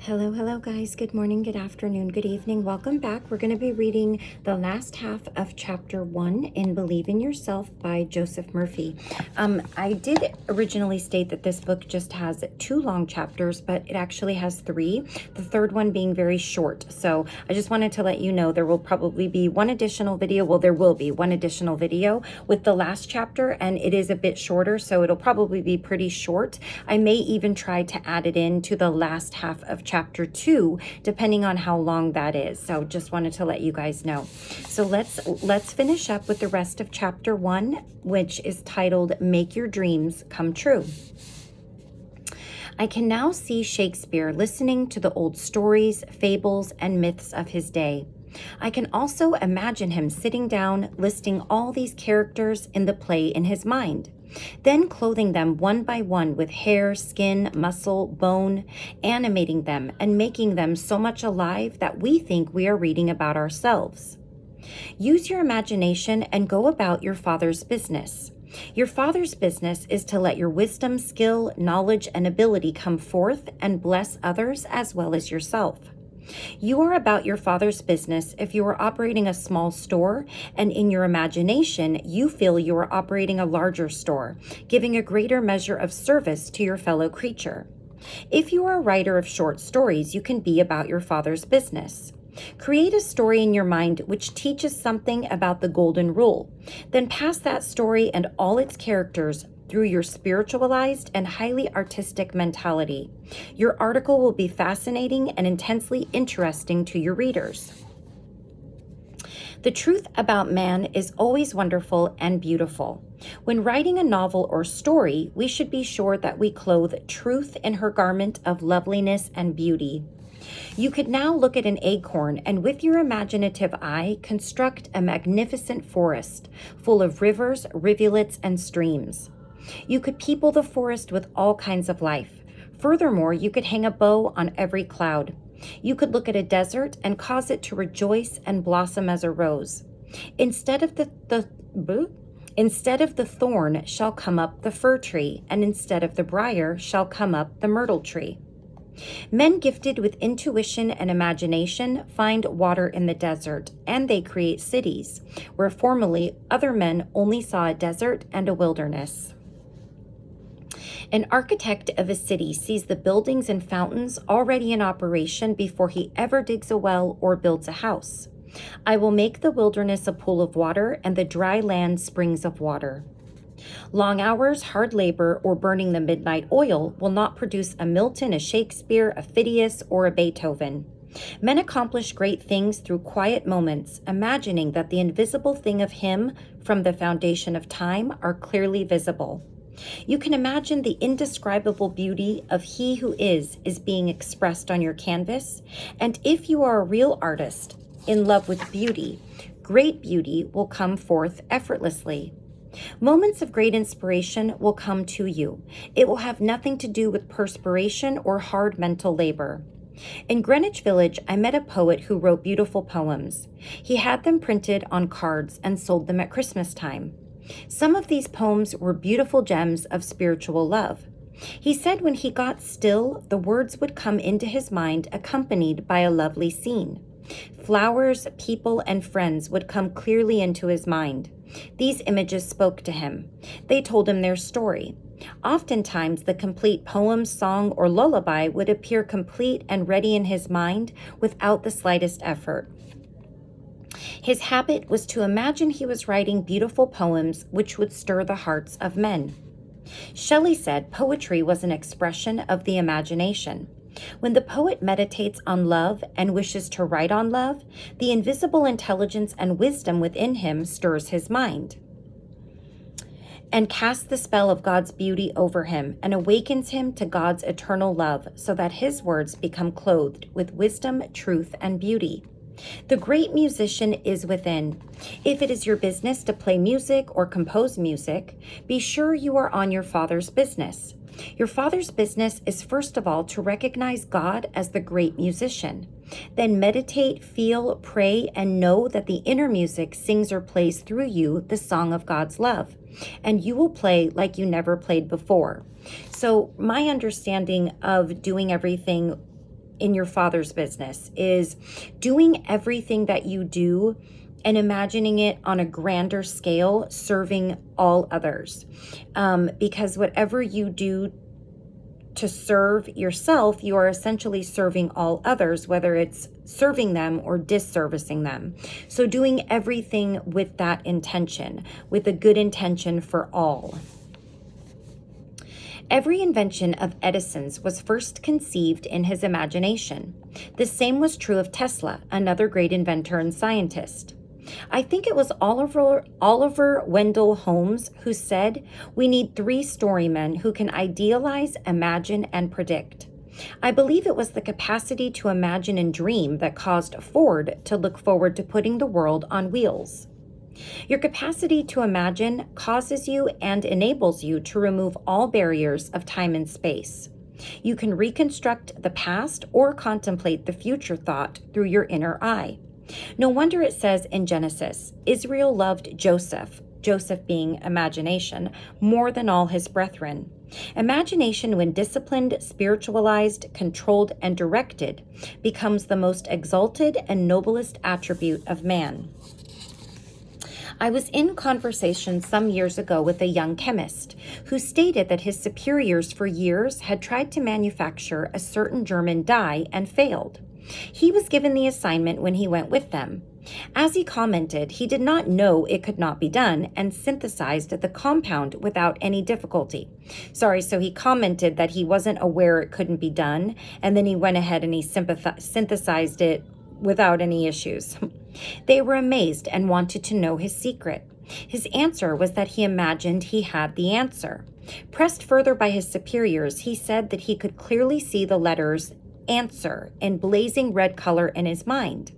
Hello, guys. Good morning, good afternoon, good evening. Welcome back. We're going to be reading the last half of chapter 1 in Believe in Yourself by Joseph Murphy. I did originally state that this book just has 2 long chapters, but it actually has 3, the third one being very short. So I just wanted to let you know there will probably be one additional video. Well, there will be one additional video with the last chapter, and it is a bit shorter, so it'll probably be pretty short. I may even try to add it in to the last half of chapter 2, depending on how long that is. So just wanted to let you guys know. So let's finish up with the rest of chapter 1, which is titled Make Your Dreams Come True. I can now see Shakespeare listening to the old stories, fables, and myths of his day. I can also imagine him sitting down, listing all these characters in the play in his mind, then clothing them one by one with hair, skin, muscle, bone, animating them and making them so much alive that we think we are reading about ourselves. Use your imagination and go about your Father's business. Your Father's business is to let your wisdom, skill, knowledge, and ability come forth and bless others as well as yourself. You are about your Father's business if you are operating a small store, and in your imagination, you feel you are operating a larger store, giving a greater measure of service to your fellow creature. If you are a writer of short stories, you can be about your Father's business. Create a story in your mind which teaches something about the golden rule. Then pass that story and all its characters through your spiritualized and highly artistic mentality. Your article will be fascinating and intensely interesting to your readers. The truth about man is always wonderful and beautiful. When writing a novel or story, we should be sure that we clothe truth in her garment of loveliness and beauty. You could now look at an acorn and with your imaginative eye construct a magnificent forest full of rivers, rivulets, and streams. You could people the forest with all kinds of life. Furthermore, you could hang a bow on every cloud. You could look at a desert and cause it to rejoice and blossom as a rose. Instead of the thorn shall come up the fir tree, and instead of the briar shall come up the myrtle tree. Men gifted with intuition and imagination find water in the desert, and they create cities, where formerly other men only saw a desert and a wilderness. An architect of a city sees the buildings and fountains already in operation before he ever digs a well or builds a house. I will make the wilderness a pool of water and the dry land springs of water. Long hours, hard labor, or burning the midnight oil will not produce a Milton, a Shakespeare, a Phidias, or a Beethoven. Men accomplish great things through quiet moments, imagining that the invisible thing of him from the foundation of time are clearly visible. You can imagine the indescribable beauty of he who is being expressed on your canvas, and if you are a real artist in love with beauty, great beauty will come forth effortlessly. Moments of great inspiration will come to you. It will have nothing to do with perspiration or hard mental labor. In Greenwich Village, I met a poet who wrote beautiful poems. He had them printed on cards and sold them at Christmas time. Some of these poems were beautiful gems of spiritual love. He said when he got still, the words would come into his mind accompanied by a lovely scene. Flowers, people, and friends would come clearly into his mind. These images spoke to him. They told him their story. Oftentimes, the complete poem, song, or lullaby would appear complete and ready in his mind without the slightest effort. His habit was to imagine he was writing beautiful poems which would stir the hearts of men. Shelley said poetry was an expression of the imagination. When the poet meditates on love and wishes to write on love, the invisible intelligence and wisdom within him stirs his mind and casts the spell of God's beauty over him and awakens him to God's eternal love so that his words become clothed with wisdom, truth, and beauty. The great musician is within. If it is your business to play music or compose music, be sure you are on your Father's business. Your Father's business is first of all to recognize God as the great musician. Then meditate, feel, pray, and know that the inner music sings or plays through you the song of God's love, and you will play like you never played before. So my understanding of doing everything in your Father's business, is doing everything that you do and imagining it on a grander scale, serving all others. Because whatever you do to serve yourself, you are essentially serving all others, whether it's serving them or disservicing them. So doing everything with that intention, with a good intention for all. Every invention of Edison's was first conceived in his imagination. The same was true of Tesla, another great inventor and scientist. I think it was Oliver Wendell Holmes who said, "We need 3 storymen who can idealize, imagine, and predict." I believe it was the capacity to imagine and dream that caused Ford to look forward to putting the world on wheels. Your capacity to imagine causes you and enables you to remove all barriers of time and space. You can reconstruct the past or contemplate the future thought through your inner eye. No wonder it says in Genesis, Israel loved Joseph being imagination, more than all his brethren. Imagination, when disciplined, spiritualized, controlled, and directed, becomes the most exalted and noblest attribute of man. I was in conversation some years ago with a young chemist who stated that his superiors for years had tried to manufacture a certain German dye and failed. He was given the assignment when he went with them. As he commented, he did not know it could not be done and synthesized the compound without any difficulty. So he commented that he wasn't aware it couldn't be done, and then he went ahead and he synthesized it without any issues. They were amazed and wanted to know his secret. His answer was that he imagined he had the answer. Pressed further by his superiors, he said that he could clearly see the letters "answer" in blazing red color in his mind.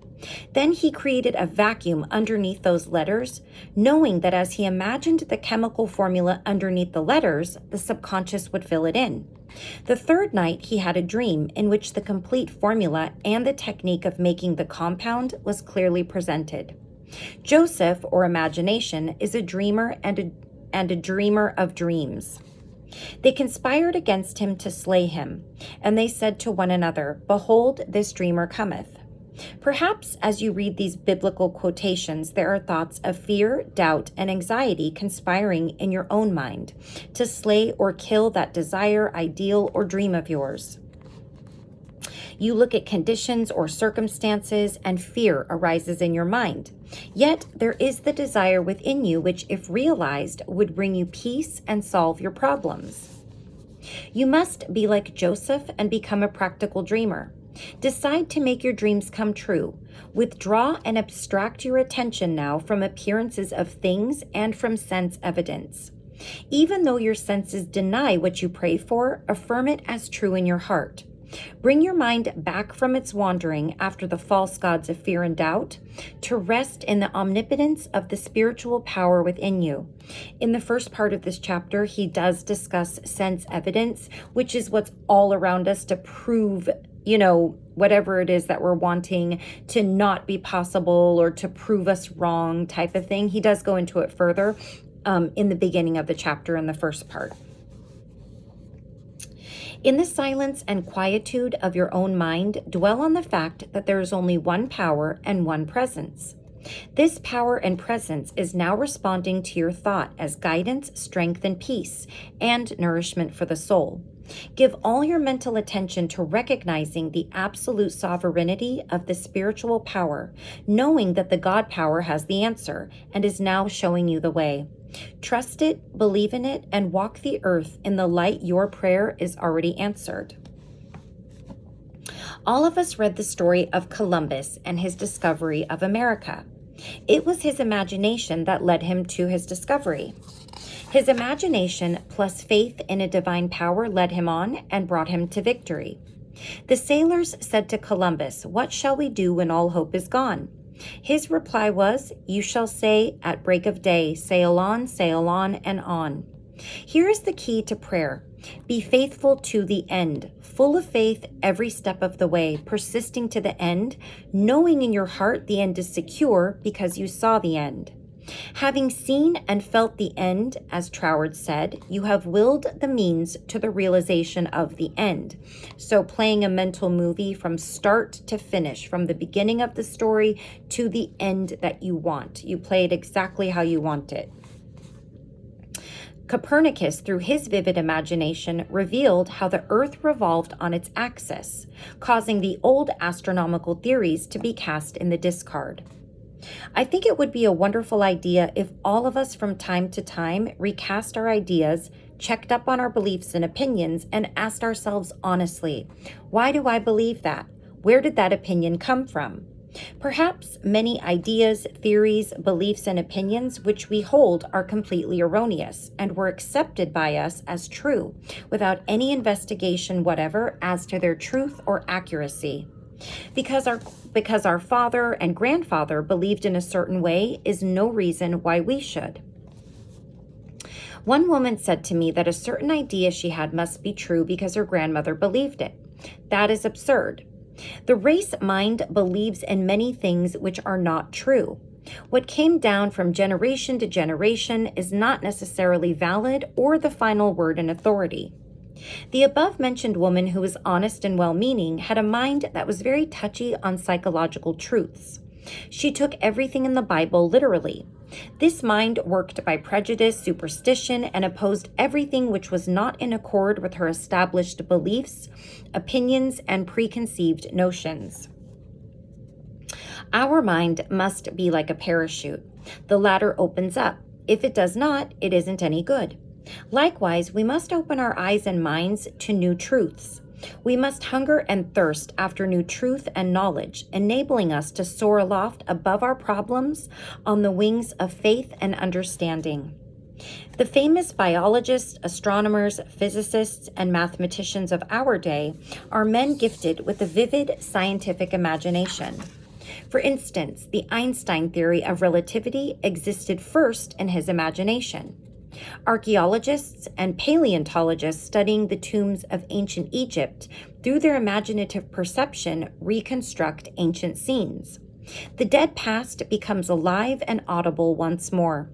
Then he created a vacuum underneath those letters, knowing that as he imagined the chemical formula underneath the letters, the subconscious would fill it in. The third night, he had a dream in which the complete formula and the technique of making the compound was clearly presented. Joseph, or imagination, is a dreamer and a dreamer of dreams. They conspired against him to slay him, and they said to one another, "Behold, this dreamer cometh." Perhaps as you read these biblical quotations, there are thoughts of fear, doubt, and anxiety conspiring in your own mind to slay or kill that desire, ideal, or dream of yours. You look at conditions or circumstances, and fear arises in your mind. Yet there is the desire within you which, if realized, would bring you peace and solve your problems. You must be like Joseph and become a practical dreamer. Decide to make your dreams come true. Withdraw and abstract your attention now from appearances of things and from sense evidence. Even though your senses deny what you pray for, affirm it as true in your heart. Bring your mind back from its wandering after the false gods of fear and doubt to rest in the omnipotence of the spiritual power within you. In the first part of this chapter, he does discuss sense evidence, which is what's all around us to prove, whatever it is that we're wanting to not be possible or to prove us wrong type of thing. He does go into it further in the beginning of the chapter in the first part. In the silence and quietude of your own mind, dwell on the fact that there is only one power and one presence. This power and presence is now responding to your thought as guidance, strength, and peace, and nourishment for the soul. Give all your mental attention to recognizing the absolute sovereignty of the spiritual power, knowing that the God power has the answer and is now showing you the way. Trust it, believe in it, and walk the earth in the light your prayer is already answered. All of us read the story of Columbus and his discovery of America. It was his imagination that led him to his discovery. His imagination plus faith in a divine power led him on and brought him to victory. The sailors said to Columbus, "What shall we do when all hope is gone?" His reply was, "You shall say at break of day, sail on, and on." Here is the key to prayer. Be faithful to the end, full of faith every step of the way, persisting to the end, knowing in your heart the end is secure because you saw the end. Having seen and felt the end, as Troward said, you have willed the means to the realization of the end. So playing a mental movie from start to finish, from the beginning of the story to the end that you want. You play it exactly how you want it. Copernicus, through his vivid imagination, revealed how the Earth revolved on its axis, causing the old astronomical theories to be cast in the discard. I think it would be a wonderful idea if all of us from time to time recast our ideas, checked up on our beliefs and opinions, and asked ourselves honestly, why do I believe that? Where did that opinion come from? Perhaps many ideas, theories, beliefs, and opinions which we hold are completely erroneous and were accepted by us as true without any investigation whatever as to their truth or accuracy. Because our father and grandfather believed in a certain way is no reason why we should. One woman said to me that a certain idea she had must be true because her grandmother believed it. That is absurd. The race mind believes in many things which are not true. What came down from generation to generation is not necessarily valid or the final word in authority. The above-mentioned woman, who was honest and well-meaning, had a mind that was very touchy on psychological truths. She took everything in the Bible literally. This mind worked by prejudice, superstition, and opposed everything which was not in accord with her established beliefs, opinions, and preconceived notions. Our mind must be like a parachute. The ladder opens up. If it does not, it isn't any good. Likewise, we must open our eyes and minds to new truths. We must hunger and thirst after new truth and knowledge, enabling us to soar aloft above our problems on the wings of faith and understanding. The famous biologists, astronomers, physicists, and mathematicians of our day are men gifted with a vivid scientific imagination. For instance, the Einstein theory of relativity existed first in his imagination. Archaeologists and paleontologists studying the tombs of ancient Egypt, through their imaginative perception, reconstruct ancient scenes. The dead past becomes alive and audible once more.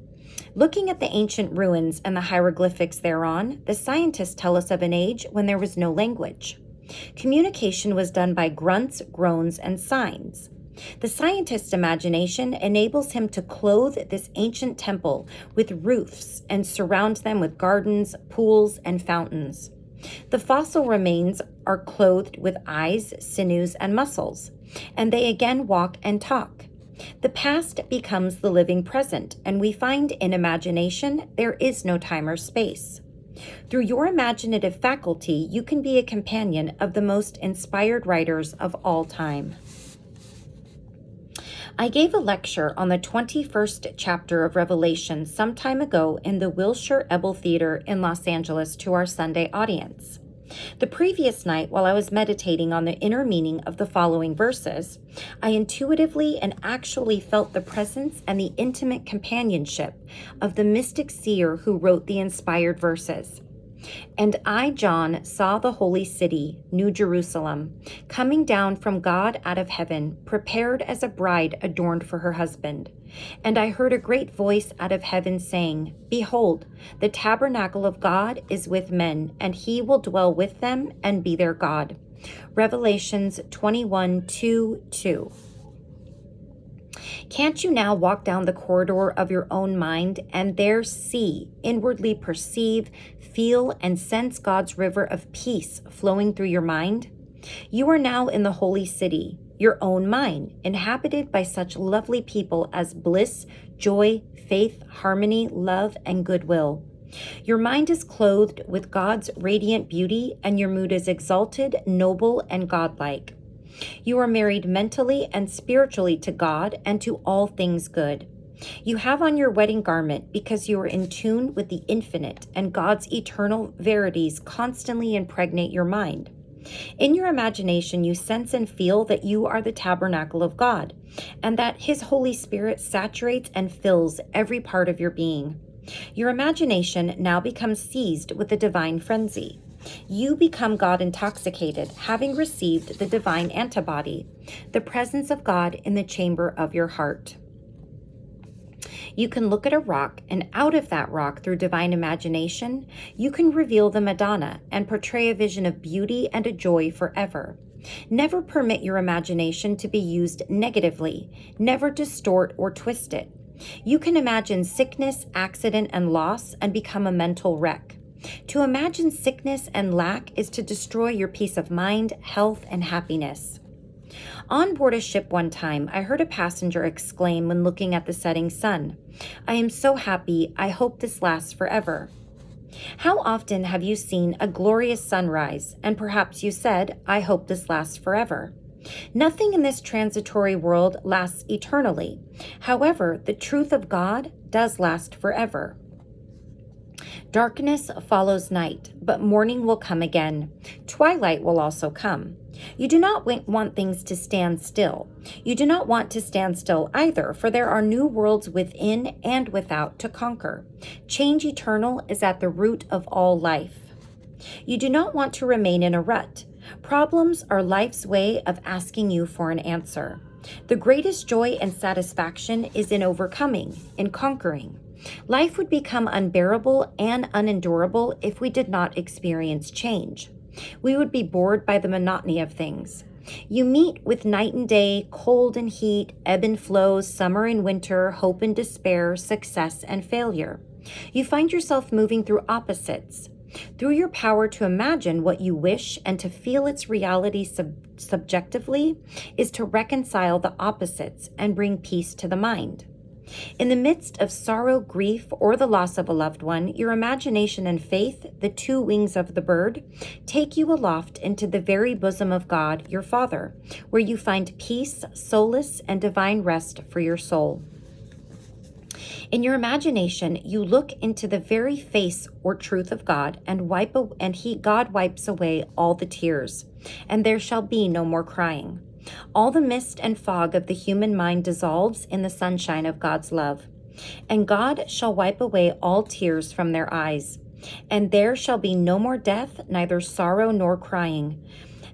Looking at the ancient ruins and the hieroglyphics thereon, the scientists tell us of an age when there was no language. Communication was done by grunts, groans, and signs. The scientist's imagination enables him to clothe this ancient temple with roofs and surround them with gardens, pools, and fountains. The fossil remains are clothed with eyes, sinews, and muscles, and they again walk and talk. The past becomes the living present, and we find in imagination there is no time or space. Through your imaginative faculty, you can be a companion of the most inspired writers of all time. I gave a lecture on the 21st chapter of Revelation some time ago in the Wilshire Ebel Theater in Los Angeles to our Sunday audience. The previous night, while I was meditating on the inner meaning of the following verses, I intuitively and actually felt the presence and the intimate companionship of the mystic seer who wrote the inspired verses. And I, John, saw the holy city, New Jerusalem, coming down from God out of heaven, prepared as a bride adorned for her husband. And I heard a great voice out of heaven saying, Behold, the tabernacle of God is with men, and he will dwell with them and be their God. Revelations 21:2-2. Can't you now walk down the corridor of your own mind and there see, inwardly perceive, feel, and sense God's river of peace flowing through your mind? You are now in the holy city, your own mind, inhabited by such lovely people as bliss, joy, faith, harmony, love, and goodwill. Your mind is clothed with God's radiant beauty, and your mood is exalted, noble, and godlike. You are married mentally and spiritually to God and to all things good. You have on your wedding garment because you are in tune with the infinite, and God's eternal verities constantly impregnate your mind. In your imagination, you sense and feel that you are the tabernacle of God, and that His Holy Spirit saturates and fills every part of your being. Your imagination now becomes seized with the divine frenzy. You become God intoxicated, having received the divine antibody, the presence of God in the chamber of your heart. You can look at a rock, and out of that rock, through divine imagination, you can reveal the Madonna and portray a vision of beauty and a joy forever. Never permit your imagination to be used negatively. Never distort or twist it. You can imagine sickness, accident, and loss and become a mental wreck. To imagine sickness and lack is to destroy your peace of mind, health, and happiness. On board a ship one time, I heard a passenger exclaim when looking at the setting sun, "I am so happy, I hope this lasts forever." How often have you seen a glorious sunrise, and perhaps you said, "I hope this lasts forever"? Nothing in this transitory world lasts eternally. However, the truth of God does last forever. Darkness follows night, but morning will come again. Twilight will also come. You do not want things to stand still. You do not want to stand still either, for there are new worlds within and without to conquer. Change eternal is at the root of all life. You do not want to remain in a rut. Problems are life's way of asking you for an answer. The greatest joy and satisfaction is in overcoming, in conquering. Life would become unbearable and unendurable if we did not experience change. We would be bored by the monotony of things. You meet with night and day, cold and heat, ebb and flows, summer and winter, hope and despair, success and failure. You find yourself moving through opposites. Through your power to imagine what you wish and to feel its reality subjectively is to reconcile the opposites and bring peace to the mind. In the midst of sorrow, grief, or the loss of a loved one, your imagination and faith, the two wings of the bird, take you aloft into the very bosom of God, your Father, where you find peace, solace, and divine rest for your soul. In your imagination, you look into the very face or truth of God, and God wipes away all the tears, and there shall be no more crying. All the mist and fog of the human mind dissolves in the sunshine of God's love. And God shall wipe away all tears from their eyes. And there shall be no more death, neither sorrow nor crying.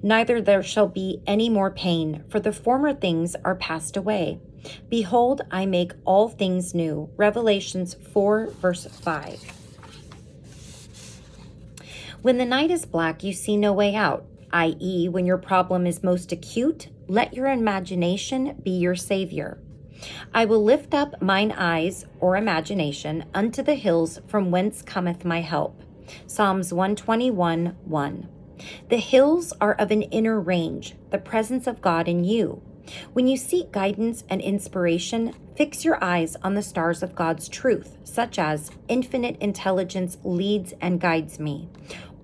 Neither there shall be any more pain, for the former things are passed away. Behold, I make all things new. Revelations 4, verse 5. When the night is black, you see no way out, i.e., when your problem is most acute, let your imagination be your savior. I will lift up mine eyes, or imagination, unto the hills from whence cometh my help. Psalms 121, 1. The hills are of an inner range, the presence of God in you. When you seek guidance and inspiration, fix your eyes on the stars of God's truth, such as infinite intelligence leads and guides me,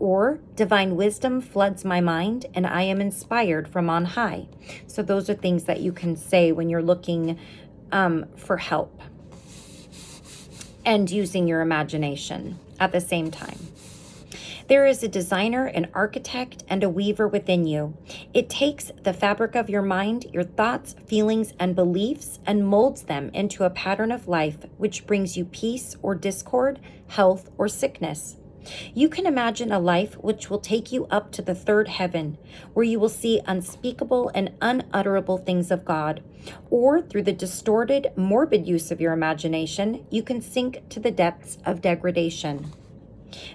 or divine wisdom floods my mind and I am inspired from on high. So those are things that you can say when you're looking for help and using your imagination at the same time. There is a designer, an architect, and a weaver within you. It takes the fabric of your mind, your thoughts, feelings, and beliefs, and molds them into a pattern of life which brings you peace or discord, health or sickness. You can imagine a life which will take you up to the third heaven, where you will see unspeakable and unutterable things of God. Or through the distorted, morbid use of your imagination, you can sink to the depths of degradation.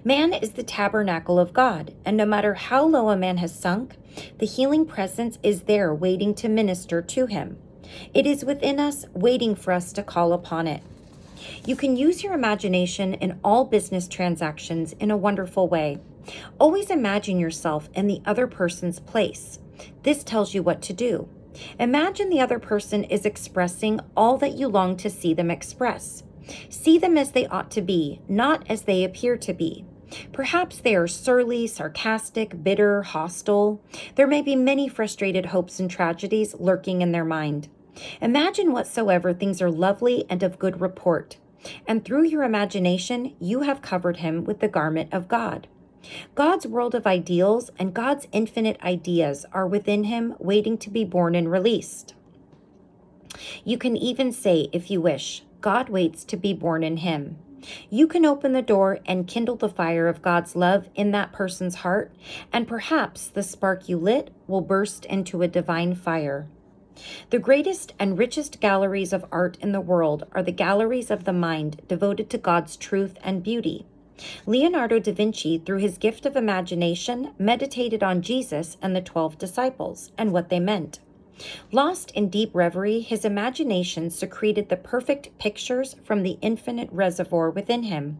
Man is the tabernacle of God, and no matter how low a man has sunk, the healing presence is there waiting to minister to him. It is within us, waiting for us to call upon it. You can use your imagination in all business transactions in a wonderful way. Always imagine yourself in the other person's place. This tells you what to do. Imagine the other person is expressing all that you long to see them express. See them as they ought to be, not as they appear to be. Perhaps they are surly, sarcastic, bitter, hostile. There may be many frustrated hopes and tragedies lurking in their mind. Imagine whatsoever things are lovely and of good report, and through your imagination you have covered him with the garment of God. God's world of ideals and God's infinite ideas are within him, waiting to be born and released. You can even say, if you wish, God waits to be born in him. You can open the door and kindle the fire of God's love in that person's heart, and perhaps the spark you lit will burst into a divine fire. The greatest and richest galleries of art in the world are the galleries of the mind devoted to God's truth and beauty. Leonardo da Vinci, through his gift of imagination, meditated on Jesus and the 12 disciples and what they meant. Lost in deep reverie, his imagination secreted the perfect pictures from the infinite reservoir within him.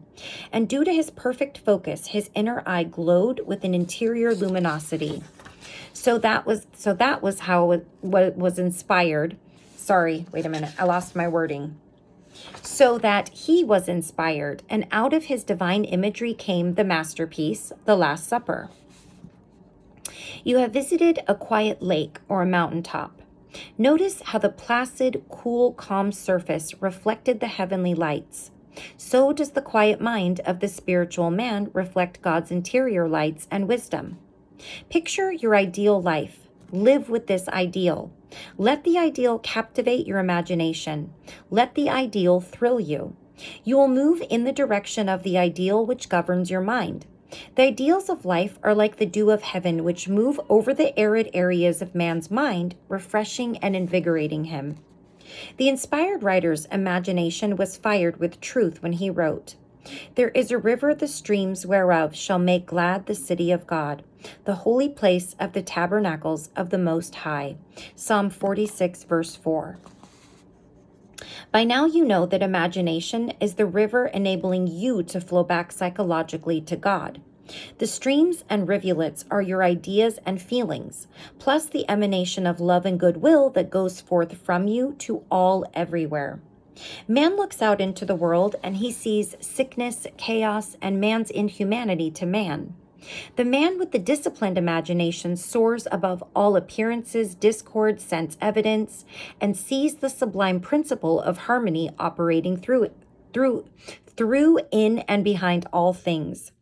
And due to his perfect focus, his inner eye glowed with an interior luminosity. So that was how it was inspired. Sorry, wait a minute. I lost my wording. So that he was inspired, and out of his divine imagery came the masterpiece, The Last Supper. You have visited a quiet lake or a mountaintop. Notice how the placid, cool, calm surface reflected the heavenly lights. So does the quiet mind of the spiritual man reflect God's interior lights and wisdom. Picture your ideal life. Live with this ideal. Let the ideal captivate your imagination. Let the ideal thrill you. You will move in the direction of the ideal which governs your mind. The ideals of life are like the dew of heaven, which move over the arid areas of man's mind, refreshing and invigorating him. The inspired writer's imagination was fired with truth when he wrote, "There is a river, the streams whereof shall make glad the city of God, the holy place of the tabernacles of the Most High." Psalm 46, verse 4. By now you know that imagination is the river enabling you to flow back psychologically to God. The streams and rivulets are your ideas and feelings, plus the emanation of love and goodwill that goes forth from you to all everywhere. Man looks out into the world and he sees sickness, chaos, and man's inhumanity to man. The man with the disciplined imagination soars above all appearances, discord, sense evidence, and sees the sublime principle of harmony operating through, in, and behind all things.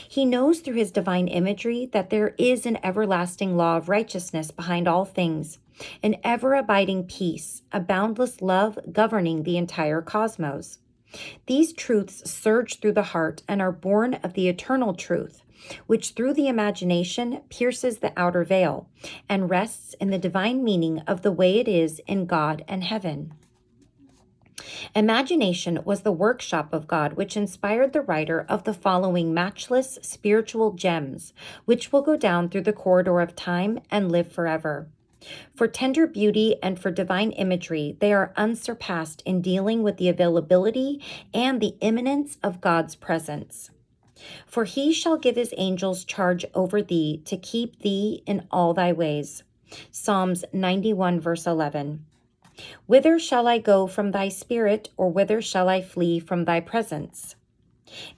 He knows through his divine imagery that there is an everlasting law of righteousness behind all things, an ever-abiding peace, a boundless love governing the entire cosmos. These truths surge through the heart and are born of the eternal truth, which through the imagination pierces the outer veil and rests in the divine meaning of the way it is in God and heaven. Imagination was the workshop of God which inspired the writer of the following matchless spiritual gems, which will go down through the corridor of time and live forever. For tender beauty and for divine imagery, they are unsurpassed in dealing with the availability and the imminence of God's presence. For he shall give his angels charge over thee to keep thee in all thy ways. Psalms 91, verse 11. Whither shall I go from thy spirit, or whither shall I flee from thy presence?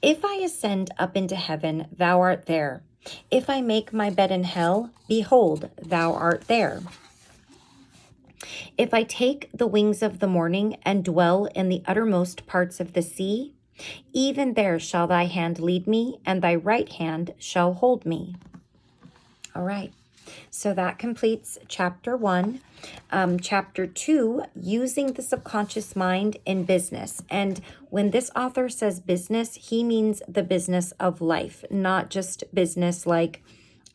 If I ascend up into heaven, thou art there. If I make my bed in hell, behold, thou art there. If I take the wings of the morning and dwell in the uttermost parts of the sea, even there shall thy hand lead me, and thy right hand shall hold me. All right. So that completes chapter 1. Chapter 2, using the subconscious mind in business. And when this author says business, he means the business of life, not just business like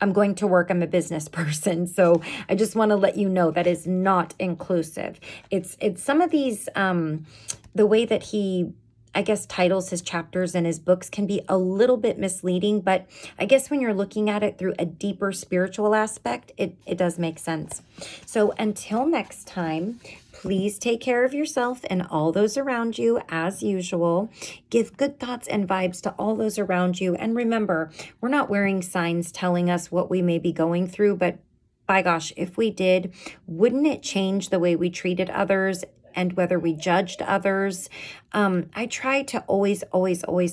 I'm going to work, I'm a business person. So I just want to let you know that is not inclusive. It's some of these, the way that he, I guess, titles his chapters and his books can be a little bit misleading, but I guess when you're looking at it through a deeper spiritual aspect, it does make sense. So until next time, please take care of yourself and all those around you as usual. Give good thoughts and vibes to all those around you. And remember, we're not wearing signs telling us what we may be going through, but by gosh, if we did, wouldn't it change the way we treated others and whether we judged others? I try to always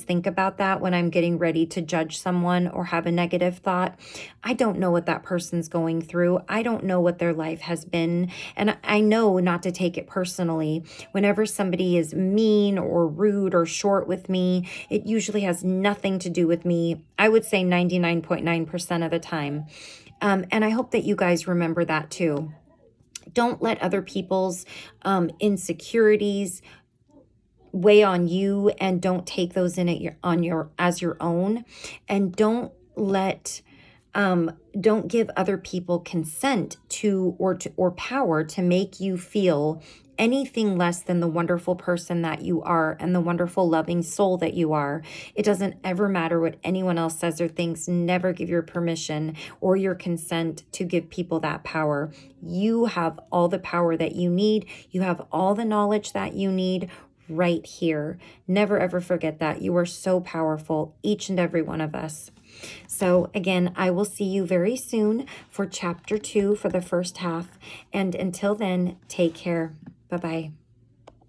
think about that when I'm getting ready to judge someone or have a negative thought. I don't know what that person's going through. I don't know what their life has been. And I know not to take it personally. Whenever somebody is mean or rude or short with me, it usually has nothing to do with me. I would say 99.9% of the time. And I hope that you guys remember that too. Don't let other people's insecurities weigh on you, and don't take those in as your own. And don't let Don't give other people consent or power to make you feel anything less than the wonderful person that you are and the wonderful loving soul that you are. It doesn't ever matter what anyone else says or thinks. Never give your permission or your consent to give people that power. You have all the power that you need. You have all the knowledge that you need right here. Never ever forget that. You are so powerful, each and every one of us. So again, I will see you very soon for chapter 2 for the first half. And until then, take care. Bye-bye.